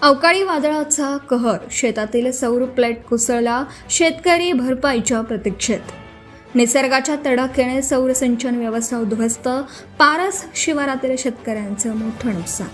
अवकाळी वादळाचा कहर, शेतातील सौर प्लेट कोसळला, शेतकरी भरपाईच्या प्रतीक्षेत. निसर्गाच्या तडाख्याने सौर सिंचन व्यवस्था उद्ध्वस्त, पारस शिवारातील शेतकऱ्यांचं मोठं नुकसान.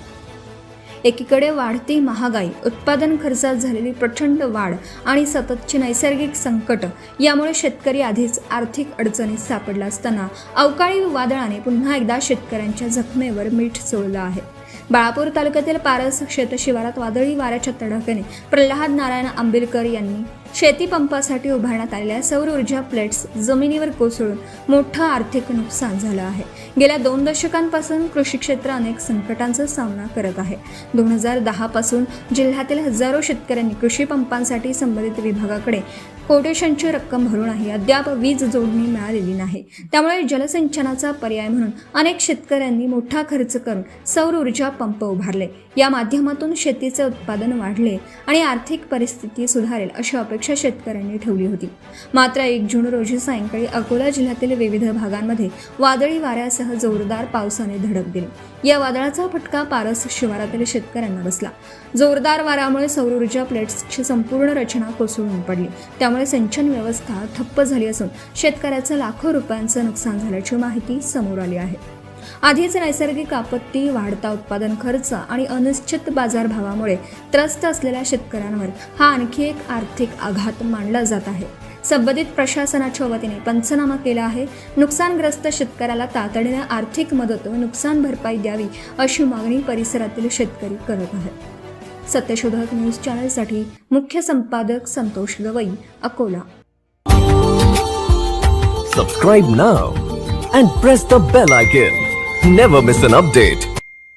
एकीकडे वाढती महागाई, उत्पादन खर्चात झालेली प्रचंड वाढ आणि सततची नैसर्गिक संकट यामुळे शेतकरी आधीच आर्थिक अडचणीत सापडला असताना अवकाळी वादळाने पुन्हा एकदा शेतकऱ्यांच्या जखमेवर मीठ चोळलं आहे. बाळापूर तालुक्यातील पारस शेतशिवारात वादळी वाऱ्याच्या तडाख्याने प्रल्हाद नारायण आंबेलकर यांनी शेती पंपासाठी उभारण्यात आलेल्या सौर ऊर्जा प्लेट्स जमिनीवर कोसळून मोठं आर्थिक नुकसान झालं आहे. गेल्या 2 दशकांपासून कृषी क्षेत्र अनेक संकटांचा सामना करत आहे. 2010 पासून जिल्ह्यातील हजारो शेतकऱ्यांनी कृषी पंपांसाठी संबंधित विभागाकडे कोटेशनची रक्कम भरूनही अद्याप वीज जोडणी मिळालेली नाही. त्यामुळे जलसिंचनाचा पर्याय म्हणून अनेक शेतकऱ्यांनी मोठा खर्च करून सौर ऊर्जा पंप उभारले. या माध्यमातून शेतीचे उत्पादन वाढले आणि आर्थिक परिस्थिती सुधारेल अशी अपेक्षा शेतकऱ्यांनी ठेवली होती. मात्र 1 जून रोजी सायंकाळी अकोला जिल्ह्यातील विविध भागांमध्ये वादळी वाऱ्यासह जोरदार पावसाने धडक दिली. या वादळाचा फटका पारस शिवारातील शेतकऱ्यांना बसला. जोरदार वाऱ्यामुळे सौर ऊर्जा प्लेट्सची संपूर्ण रचना कोसळून पडली. त्यामुळे सिंचन व्यवस्था ठप्प झाली असून शेतकऱ्याचं लाखो रुपयांचं नुकसान झाल्याची माहिती समोर आली आहे. आधीच नैसर्गिक आपत्ती, वाढता उत्पादन खर्च आणि अनिश्चित बाजारभावामुळे त्रस्त असलेल्या शेतकऱ्यांवर हा आणखी एक आर्थिक आघात मानला जात आहे. संबंधित प्रशासनाच्या वतीने पंचनामा केला आहे. नुकसानग्रस्त शेतकऱ्याला तातडीने आर्थिक मदत व नुकसान भरपाई द्यावी अशी मागणी परिसरातील शेतकरी करत आहेत. सत्यशोधक न्यूज चॅनलसाठी मुख्य संपादक Santosh Gavai, Akola. Subscribe now and press the bell icon. Never miss an update.